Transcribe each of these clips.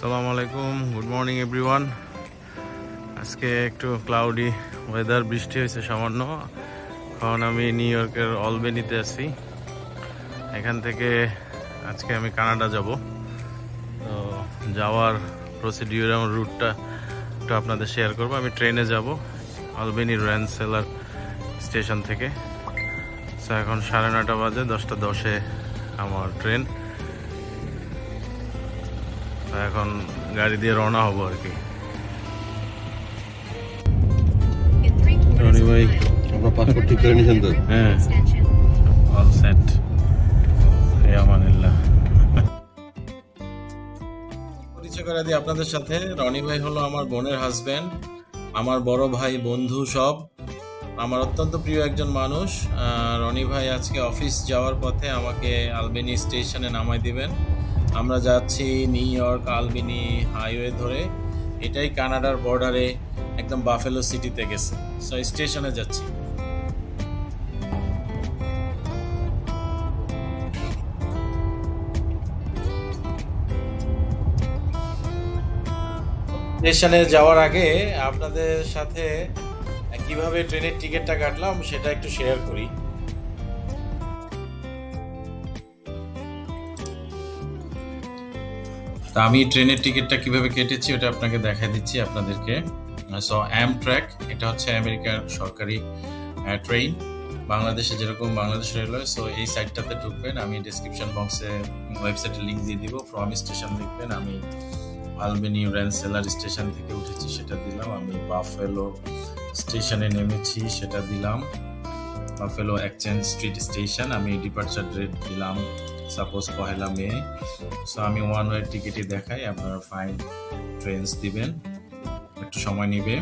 আসসালামু আলাইকুম, good morning everyone. আজকে একটু ক্লাউডি ওয়েদার, বৃষ্টি হয়েছে সামান্য। কারণ আমি নিউ ইয়র্কের অলবেনিতে আছি। এখান থেকে আজকে আমি কানাডা যাব। তো যাওয়ার প্রসিডিউর এবং রুটটা একটু আপনাদের শেয়ার করবো। আমি ট্রেনে যাব অলবেনি রেনসেলার স্টেশন থেকে। তো এখন 9:30 বাজে, 10:10-এ আমার ট্রেন। এখন গাড়ি দিয়ে রওনা হবো আর কি। ভাই আপনার পাসপোর্ট ঠিক করে নিয়েছেন তো? হ্যাঁ, অল সেট। আমানিল্লাহ। পরিচয় করে দিই আপনাদের সাথে। রনি ভাই হলো আমার বোনের হাজবেন্ড, আমার বড় ভাই, বন্ধু, সব আমার অত্যন্ত প্রিয় একজন মানুষ। রনি ভাই আজকে অফিস যাওয়ার পথে আমাকে আলবেনি স্টেশনে নামাই দিবেন। আমরা যাচ্ছি নিউ ইয়র্ক আলবেনি হাইওয়ে ধরে। এটাই কানাডার বর্ডারে, একদম বাফেলো সিটিতে গেছে। সো স্টেশনে যাচ্ছি। স্টেশনে যাওয়ার আগে আপনাদের সাথে কিভাবে ট্রেনের টিকিটটা কাটলাম সেটা একটু শেয়ার করি। তা আমি ট্রেনের টিকিটটা কিভাবে কেটেছি ওটা আপনাকে দেখাই দিচ্ছি আপনাদেরকে। সো অ্যামট্র্যাক, এটা হচ্ছে আমেরিকার সরকারি ট্রেন। বাংলাদেশে যেরকম বাংলাদেশ রেলওয়ে, সো এই সাইটটাতে ঢুকবেন। আমি ডিসক্রিপশন বক্সে ওয়েবসাইটের লিঙ্ক দিয়ে দিব। ফ্রম স্টেশন লিখবেন। আমি আলবেনি রেনসেলার স্টেশন থেকে উঠেছি, সেটা দিলাম। আমি বাফেলো স্টেশনে নেমেছি, সেটা দিলাম। Buffalo exchange street station. আমি ডিপার্চার ডেট দিলাম সাপোজ 1 মে। সো আমি ওয়ান ওয়ে টিকিটই দেখাই, আপনারা ফাইন ট্রেনস দিবেন, একটু সময় নিবে।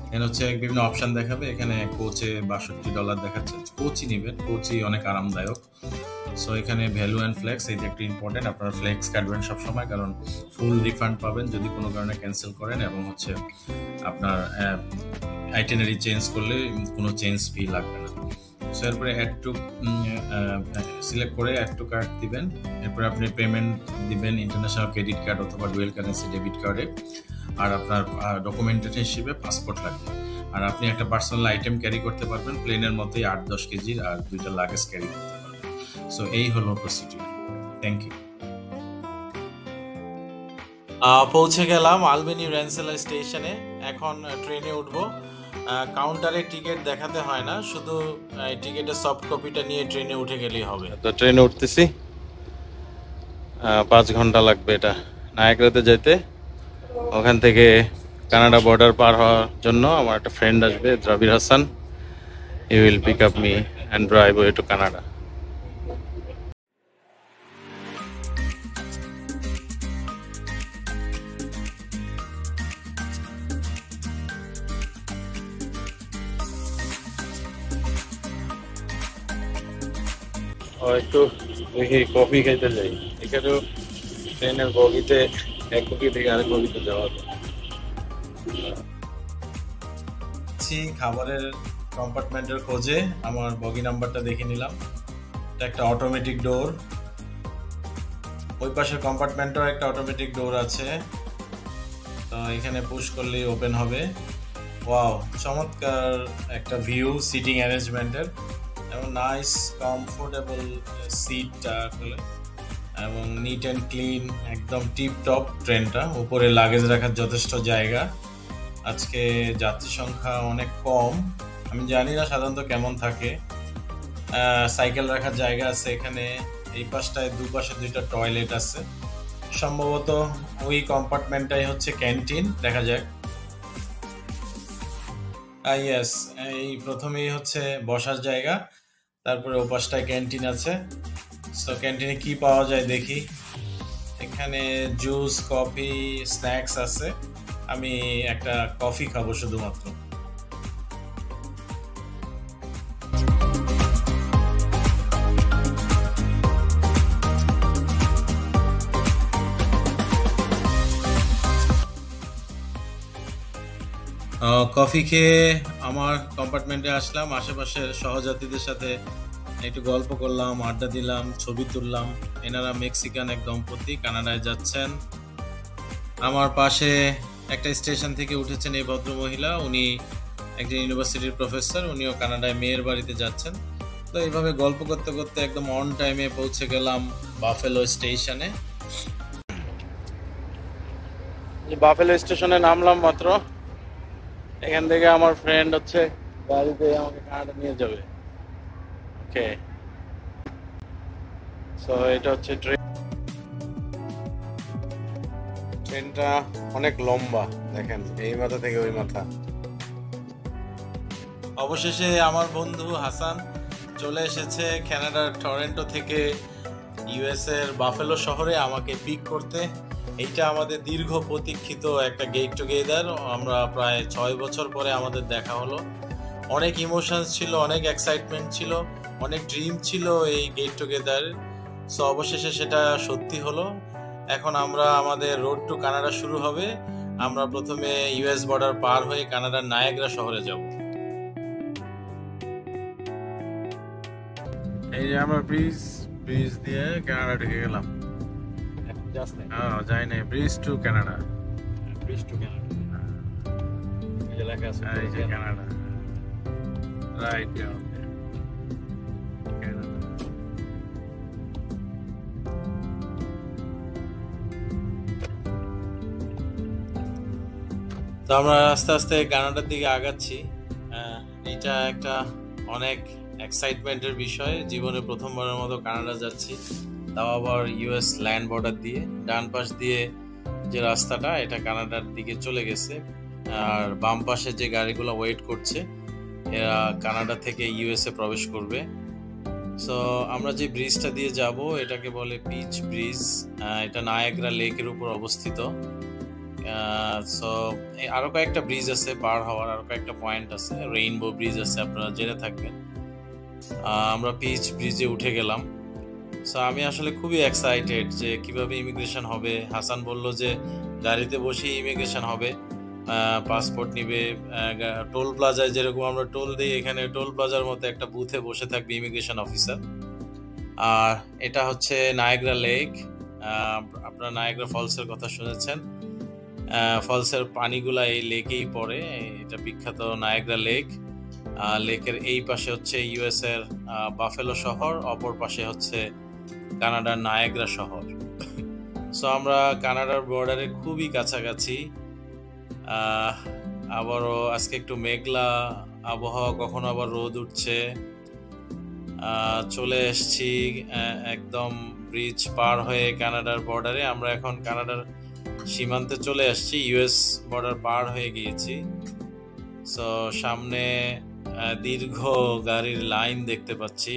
এখানে হচ্ছে বিভিন্ন অপশন দেখাবে। এখানে কোচে $62 দেখাচ্ছে, কোচই নেবেন, কোচই অনেক আরামদায়ক। সো এখানে ভ্যালু অ্যান্ড ফ্লেক্স, এই যে একটা ইম্পর্টেন্ট, আপনারা ফ্লেক্স কাটবেন সবসময়, কারণ ফুল রিফান্ড পাবেন যদি কোনো কারণে ক্যান্সেল করেন, এবং হচ্ছে আপনার আইটিনারি চেঞ্জ করলে কোনো চেঞ্জ ফি লাগবে না। সো এরপরে অ্যাড টু সিলেক্ট করে অ্যাড টু কার্ড দিবেন। এরপরে আপনি পেমেন্ট দিবেন ইন্টারন্যাশনাল ক্রেডিট কার্ড অথবা ডুয়েল কারেন্সি ডেবিট কার্ডে। আর আপনার ডকুমেন্টের হিসেবে পাসপোর্ট লাগবে। আর আপনি একটা পার্সোনাল আইটেম ক্যারি করতে পারবেন, প্লেনের মতোই 8-10 কেজির, আর 2টা লাগেজ ক্যারি করতে পারবেন। সো এই হলো প্রসিডিউর। Thank you. পৌঁছে গেলাম আলবেনি রেনসেলার স্টেশনে। এখন ট্রেনে উঠবো। কাউন্টারে টিকিট দেখাতে হয় না, শুধু টিকিটের সফট কপিটা নিয়ে ট্রেনে উঠে গেলেই হবে। তো ট্রেনে উঠতেছি, 5 ঘন্টা লাগবে এটা নায়াগ্রাতে যেতে। ওখান থেকে কানাডা বর্ডার পার হওয়ার জন্য আমার একটা ফ্রেন্ড আসবে, Drabir Hasan. He will pick up me and drive way to Canada. একটু দেখি কফি খাইতে যাই। এখানেও ট্রেনের বগিতে এক বগি থেকে আরেক বগিতে যাওয়া যায়। খাবারের কম্পার্টমেন্টের খোঁজে আমার বগি নাম্বারটা দেখে নিলাম। এটা একটা অটোমেটিক ডোর। ওই পাশের কম্পার্টমেন্টেও একটা অটোমেটিক ডোর আছে। তো এখানে পুশ করলেই ওপেন হবে। ওয়াও, চমৎকার একটা ভিউ সিটিং অ্যারেঞ্জমেন্টের, এবং নাইস কমফোর্টেবল সিটটা আসলে, এবং নিট অ্যান্ড ক্লিন, একদম টিপ টপ ট্রেনটা। উপরে লাগেজ রাখার যথেষ্ট জায়গা। আজকে যাত্রী সংখ্যা অনেক কম, আমি জানি না সাধারণত কেমন থাকে। সাইকেল রাখার জায়গা আছে এখানে। এই পাশটায় দুপাশে 2টা টয়লেট আছে। সম্ভবত ওই কম্পার্টমেন্টটাই হচ্ছে ক্যান্টিন, দেখা যাক। ইয়েস, এই প্রথমেই হচ্ছে বসার জায়গা, তারপরে ও পাশটায় ক্যান্টিন আছে। সো ক্যান্টিনে কি পাওয়া যায় দেখি। এখানে জুস, কফি, স্ন্যাক্স আছে। আমি একটা কফি খাবো শুধুমাত্র। কফি খেয়ে আমার কম্পার্টমেন্টে আসলাম। আশেপাশের সহযাত্রীদের সাথে একটু গল্প করলাম, আড্ডা দিলাম, ছবি তুললাম। এনারা মেক্সিকান এক দম্পতি, কানাডায় যাচ্ছেন। আমার পাশে একটা স্টেশন থেকে উঠেছেন এই ভদ্র মহিলা, উনি একজন ইউনিভার্সিটির প্রফেসর, উনিও কানাডায় মেয়ের বাড়িতে যাচ্ছেন। তো এইভাবে গল্প করতে করতে একদম অন টাইমে পৌঁছে গেলাম বাফেলো স্টেশনে। বাফেলো স্টেশনে নামলাম মাত্র, এখান থেকে আমার ফ্রেন্ড হচ্ছে গাড়িতে আমাকে কানাডা নিয়ে যাবে। ওকে, সো এটা হচ্ছে ট্রেনটা অনেক লম্বা, দেখেন এই মাথা থেকে ওই মাথা। অবশেষে আমার বন্ধু হাসান চলে এসেছে কানাডার টরন্টো থেকে ইউএস এর বাফেলো শহরে আমাকে পিক করতে। এইটা আমাদের দীর্ঘ প্রতীক্ষিত একটা গেট টুগেদার। আমরা প্রায় 6 বছর পরে আমাদের দেখা হলো। অনেক ইমোশনস ছিল, অনেক এক্সাইটমেন্ট ছিল, অনেক ড্রিম ছিল এই গেট টুগেদার। সো অবশেষে সেটা সত্যি হলো। এখন আমরা আমাদের রোড টু কানাডা শুরু হবে। আমরা প্রথমে ইউএস বর্ডার পার হয়ে কানাডার নায়াগ্রা শহরে যাব। এই যে আমরা ব্রিজ দিয়ে কানাডা ঢুকে গেলাম। যাই নাই, ব্রিজ টু কানাডা। এই যে লেখা আছে এই যে কানাডা, রাইট ডাউন দেয়ার, কানাডা। তো আমরা আস্তে আস্তে কানাডার দিকে আগাচ্ছি। এটা একটা অনেক এক্সাইটমেন্টের বিষয়, জীবনে প্রথমবারের মতো কানাডা যাচ্ছি, তাও আবার ইউএস ল্যান্ড বর্ডার দিয়ে। ডান পাশ দিয়ে যে রাস্তাটা এটা কানাডার দিকে চলে গেছে, আর বাম পাশে যে গাড়িগুলো ওয়েট করছে এরা কানাডা থেকে ইউএসএ প্রবেশ করবে। সো আমরা যে ব্রিজটা দিয়ে যাব এটাকে বলে পিচ ব্রিজ। এটা নায়াগ্রা লেকের উপর অবস্থিত। সো আরো কয়েকটা ব্রিজ আছে পার হওয়ার, আরো কয়েকটা পয়েন্ট আছে, রেইনবো ব্রিজ আছে, আপনারা জেনে থাকবেন। আমরা পিচ ব্রিজে উঠে গেলাম। সো আমি আসলে খুবই এক্সাইটেড যে কিভাবে ইমিগ্রেশন হবে। হাসান বলল যে গাড়িতে বসে ইমিগ্রেশন হবে, পাসপোর্ট নিবে, টোল প্লাজায় যেরকম আমরা টোল দিই এখানে টোল প্লাজার মতো একটা বুথে বসে থাকবে ইমিগ্রেশন অফিসার। আর এটা হচ্ছে নায়াগ্রা লেক। আপনারা নায়াগ্রা ফলসের কথা শুনেছেন, ফলসের পানিগুলা এই লেকেই পড়ে। এটা বিখ্যাত নায়াগ্রা লেক। লেকের এই পাশে হচ্ছে ইউএস এর বাফেলো শহর, অপর পাশে হচ্ছে কানাডার নায়াগ্রা শহর। সো আমরা কানাডার বর্ডারে খুবই কাছাকাছি। আবারও আজকে একটু মেঘলা আবহাওয়া, কখনো আবার রোদ উঠছে। চলে এসছি একদম ব্রিজ পার হয়ে কানাডার বর্ডারে। আমরা এখন কানাডার সীমান্তে চলে আসছি, ইউএস বর্ডার পার হয়ে গিয়েছি। সো সামনে দীর্ঘ গাড়ির লাইন দেখতে পাচ্ছি।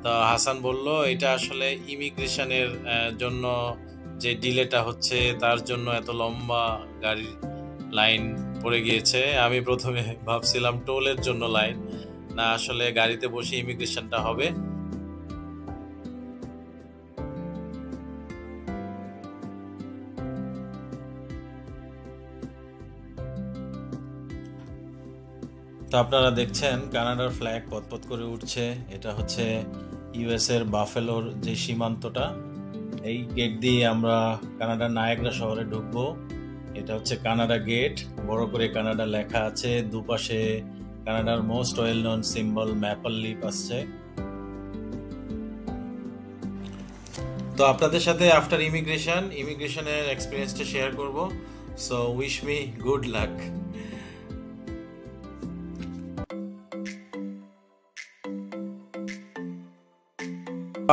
তো হাসান বলল এটা আসলে ইমিগ্রেশনের জন্য যে ডিলেটা হচ্ছে তার জন্য এত লম্বা গাড়ির লাইন পড়ে গিয়েছে। আমি প্রথমে ভাবছিলাম টোলের জন্য লাইন, না আসলে গাড়িতে বসে ইমিগ্রেশনটা হবে। তো আপনারা দেখছেন কানাডার ফ্ল্যাগ পতপত করে উঠছে। এটা হচ্ছে ইউএস এর বাফেলোর যে সীমান্তটা, এই গেট দিয়ে আমরা কানাডার নায়াগ্রা শহরে ঢুকবো। এটা হচ্ছে কানাডা গেট, বড় করে কানাডা লেখা আছে, দুপাশে কানাডার most well known symbol maple leaf আসছে। তো আপনাদের সাথে আফটার ইমিগ্রেশনের এক্সপিরিয়েন্সটা শেয়ার করব। So wish me good luck.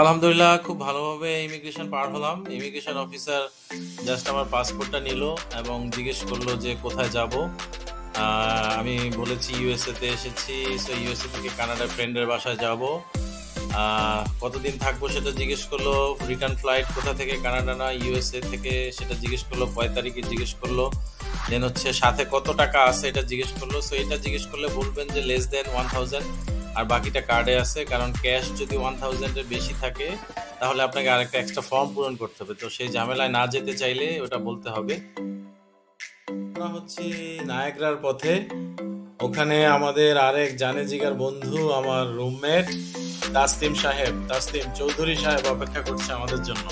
আলহামদুলিল্লাহ খুব ভালোভাবে ইমিগ্রেশন পার হলাম। ইমিগ্রেশন অফিসার জাস্ট আমার পাসপোর্টটা নিল এবং জিজ্ঞেস করলো যে কোথায় যাব। আমি বলেছি ইউএসএ তে এসেছি, সো ইউএসএ থেকে কানাডার ফ্রেন্ডের বাসায় যাব। কতদিন থাকবো সেটা জিজ্ঞেস করলো। রিটার্ন ফ্লাইট কোথা থেকে, কানাডা না ইউএসএ থেকে, সেটা জিজ্ঞেস করলো। 5 তারিখে জিজ্ঞেস করলো। দেন হচ্ছে সাথে কত টাকা আছে এটা জিজ্ঞেস করলো। সো এটা জিজ্ঞেস করলে বলবেন যে লেস দেন 1000, আর বাকিটা কার্ডে আছে। কারণ ক্যাশ যদি 1000 এর বেশি থাকে তাহলে আপনাকে আরেকটা এক্সট্রা ফর্ম পূরণ করতে হবে। তো সেই ঝামেলায় না যেতে চাইলে ওটা বলতে হবে। আমরা হচ্ছে নায়াগ্রার পথে, ওখানে আমাদের আরেক জানে জিগার বন্ধু, আমার রুমমেট তাসলিম চৌধুরী সাহেব অপেক্ষা করছে আমাদের জন্য।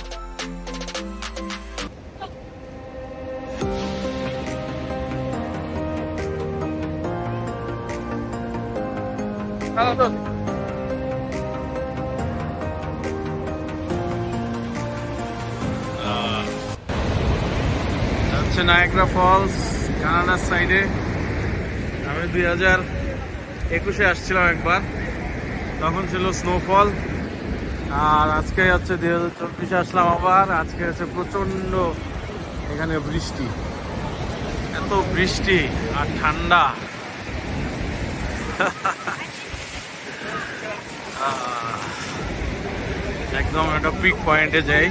হচ্ছে নায়াগ্রা ফলস, কানাডার সাইডে। আমি 2021-এ আসছিলাম একবার, তখন ছিল স্নোফল। আর আজকে হচ্ছে 2024-এ আসলাম আবার। আজকে হচ্ছে প্রচন্ড এখানে বৃষ্টি, এত বৃষ্টি আর ঠান্ডা। একদম একটা পিক পয়েন্টে যাই,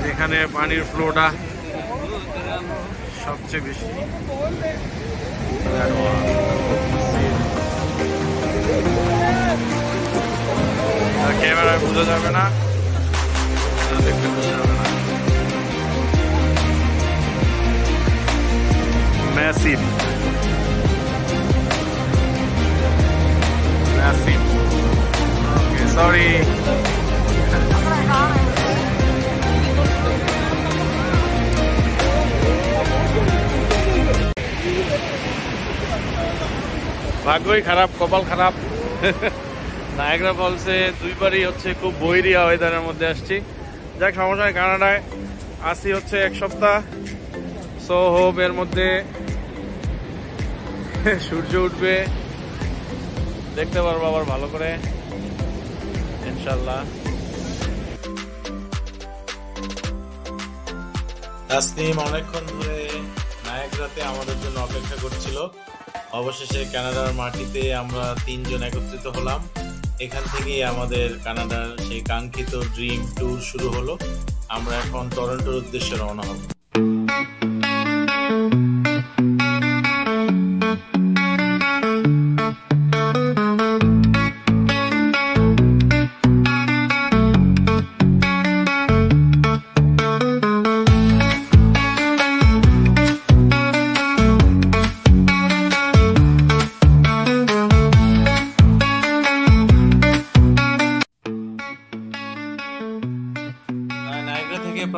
যেখানে পানির ফ্লোটা সবচেয়ে বেশি। ক্যামেরায় বোঝা যাবে না, দেখতে বোঝা যাবে না। Massive massive. সরি, ভাগ্যই খারাপ, কপাল খারাপ। নায়াগ্রা ফলসে দুইবারই হচ্ছে খুব বৈরিয়া ওয়েদারের মধ্যে আসছি। যাক, সমস্যা, কানাডায় আসি হচ্ছে 1 সপ্তাহ। সো হোপ এর মধ্যে সূর্য উঠবে, দেখতে পারবো আবার ভালো করে ইনশাল্লাহ। তাসনিম অনেকক্ষণ ধরে নায়াগ্রাতে আমাদের জন্য অপেক্ষা করছিল। অবশেষে কানাডার মাটিতে আমরা 3 জন একত্রিত হলাম। এখান থেকেই আমাদের কানাডার সেই কাঙ্ক্ষিত ড্রিম ট্যুর শুরু হলো। আমরা এখন টরন্টোর উদ্দেশ্যে রওনা হব।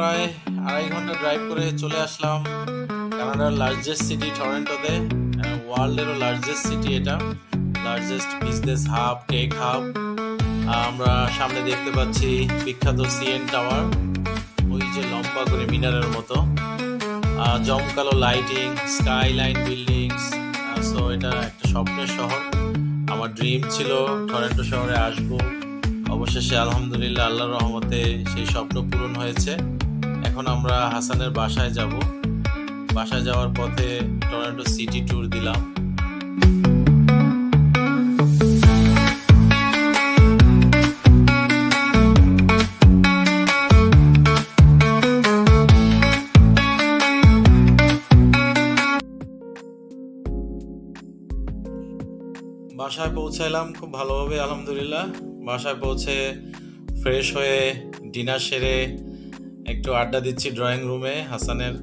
প্রায় 2.5 ঘন্টা ড্রাইভ করে চলে আসলাম কানাডার লার্জেস্ট সিটি টরন্টোতে। ওয়ার্ল্ডেরও লার্জেস্ট সিটি এটা, largest business hub, tech hub. আমরা সামনে দেখতে পাচ্ছি বিখ্যাত সিএন টাওয়ার, ওই যে লম্বা করে মিনারের মতো, জমকালো lighting, sky line buildings. So এটা একটা স্বপ্নের শহর। আমার ড্রিম ছিল টরন্টো শহরে আসবো। অবশেষে আলহামদুলিল্লাহ আল্লাহর রহমতে সেই স্বপ্ন পূরণ হয়েছে। এখন আমরা হাসানের বাসায় যাব। বাসায় যাওয়ার পথে টরন্টো সিটি ট্যুর দিলাম। বাসায় পৌঁছাইলাম খুব ভালোভাবে আলহামদুলিল্লাহ। বাসায় পৌঁছে ফ্রেশ হয়ে ডিনার সেরে একটু আড্ডা দিচ্ছি ড্রয়িং রুমে হাসানের।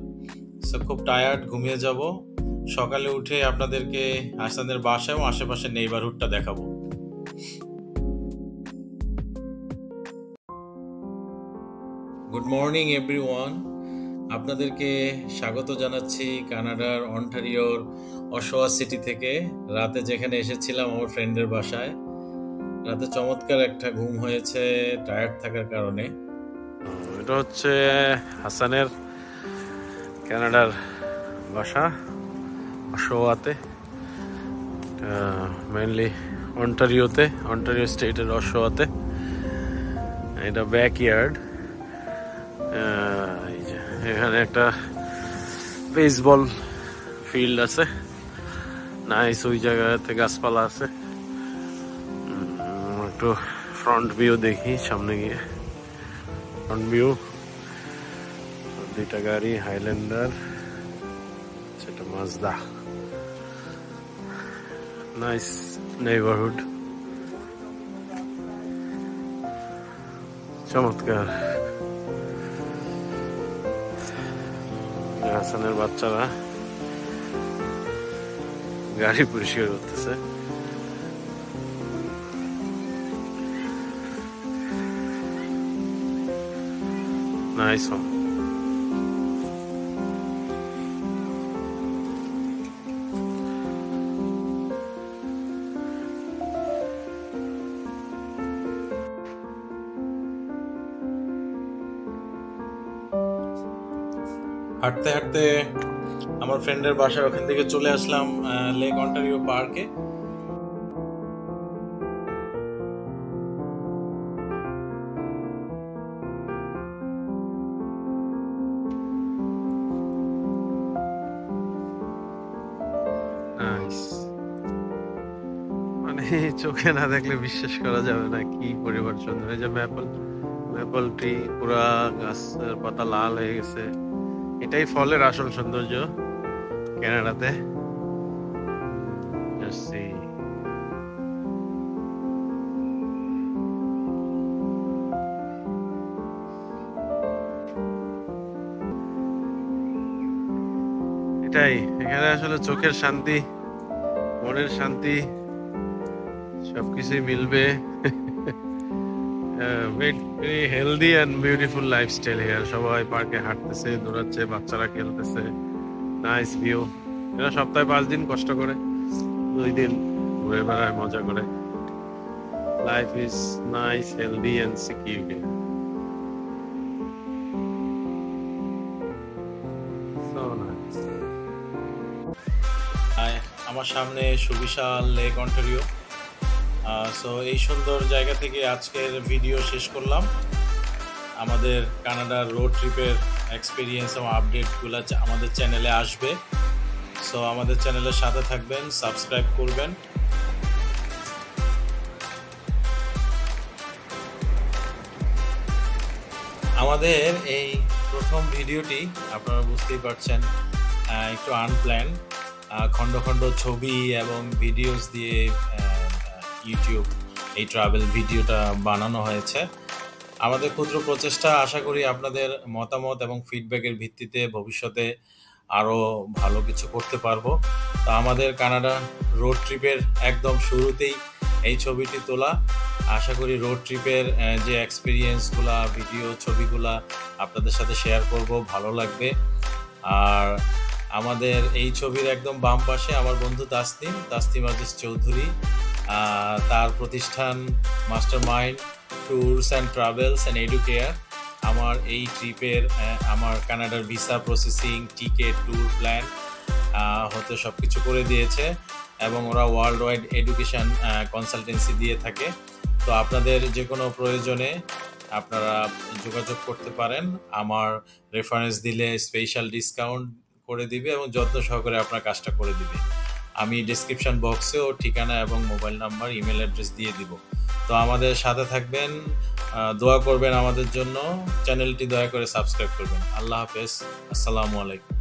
খুব টায়ার্ড, ঘুমিয়ে যাব। সকালে উঠে আপনাদেরকে হাসানের বাসা এবং আশেপাশের নেইবারহুডটা দেখাবো। গুড মর্নিং এভরিওয়ান, আপনাদেরকে স্বাগত জানাচ্ছি কানাডার অন্টারিওর অশোয়া সিটি থেকে। রাতে যেখানে এসেছিলাম আমার ফ্রেন্ডের বাসায়, রাতে চমৎকার একটা ঘুম হয়েছে টায়ার্ড থাকার কারণে। এটা হচ্ছে হাসানের কানাডার বাসা অশোয়াতে, মেইনলি অন্টারিওতে, অন্টারিও স্টেটের অশোয়াতে। এটা ব্যাকইয়ার্ড। এখানে একটা বেসবল ফিল্ড আছে, নাইস। ওই জায়গাতে গাছপালা আছে। একটু ফ্রন্ট ভিউ দেখি সামনে গিয়ে। ফ্রন্ট ভিউ, 2টা গাড়ি, হাইল্যান্ডার, সেটা মাজদা। নাইস নেইবারহুড, চমৎকার। হাসানের বাচ্চারা গাড়ি পরিষ্কার করতেছে। Nice home. হাঁটতে হাঁটতে আমার ফ্রেন্ডের বাসার ওখান থেকে চলে আসলাম লেক অন্টারিও পার্কে। মানে চোখে না দেখলে বিশ্বাস করা যাবে না কি পরিবর্তন। এই যে ম্যাপল ট্রি পুরা গাছের পাতা লাল হয়ে গেছে। এটাই ফলের আসল সৌন্দর্য কানাডাতে। এটাই এখানে আসলে চোখের শান্তি, মনের শান্তি সবকিছুই মিলবে। Very healthy and beautiful lifestyle here. সবাই পার্কে হাঁটতেছে, দৌড়াচ্ছে, বাচ্চারা খেলতেছে, নাইস ভিউ। এরা সপ্তাহে 5 দিন কষ্ট করে, 2 দিন ঘুরে বেড়ায়, মজা করে। Life is nice, healthy and secure. আমার সামনে সুবিশাল লেক অন্টারিও। সো এই সুন্দর জায়গা থেকে আজকের ভিডিও শেষ করলাম। আমাদের কানাডার রোড ট্রিপের এক্সপিরিয়েন্স এবং আপডেটগুলো আমাদের চ্যানেলে আসবে। সো আমাদের চ্যানেলের সাথে থাকবেন, সাবস্ক্রাইব করবেন। আমাদের এই প্রথম ভিডিওটি আপনারা বুঝতেই পারছেন একটু আনপ্ল্যান, খণ্ড খণ্ড ছবি এবং ভিডিওস দিয়ে ইউটিউব এই ট্রাভেল ভিডিওটা বানানো হয়েছে। আমাদের ক্ষুদ্র প্রচেষ্টা, আশা করি আপনাদের মতামত এবং ফিডব্যাকের ভিত্তিতে ভবিষ্যতে আরও ভালো কিছু করতে পারবো। তো আমাদের কানাডা রোড ট্রিপের একদম শুরুতেই এই ছবিটি তোলা। আশা করি রোড ট্রিপের যে এক্সপিরিয়েন্সগুলা, ভিডিও, ছবিগুলা আপনাদের সাথে শেয়ার করব, ভালো লাগবে। আর আমাদের এই ছবির একদম বাম পাশে আমার বন্ধু তাসনিম আজিজ চৌধুরী, তার প্রতিষ্ঠান master mind tours and travels and educare আমার এই ট্রিপের, আমার কানাডার visa processing, ticket, tour plan হতে সব কিছু করে দিয়েছে এবং ওরা ওয়ার্ল্ড ওয়াইড এডুকেশন কনসালটেন্সি দিয়ে থাকে। তো আপনাদের যে কোনো প্রয়োজনে আপনারা যোগাযোগ করতে পারেন। আমার রেফারেন্স দিলে স্পেশাল ডিসকাউন্ট করে দিবে এবং যত্ন সহকারে আপনার কাজটা করে দিবে। আমি ডেসক্রিপশন বক্সেও ঠিকানা এবং মোবাইল নাম্বার, ইমেল অ্যাড্রেস দিয়ে দিব। তো আমাদের সাথে থাকবেন, দোয়া করবেন আমাদের জন্য, চ্যানেলটি দয়া করে সাবস্ক্রাইব করবেন। আল্লাহ হাফেজ, আসসালামু আলাইকুম।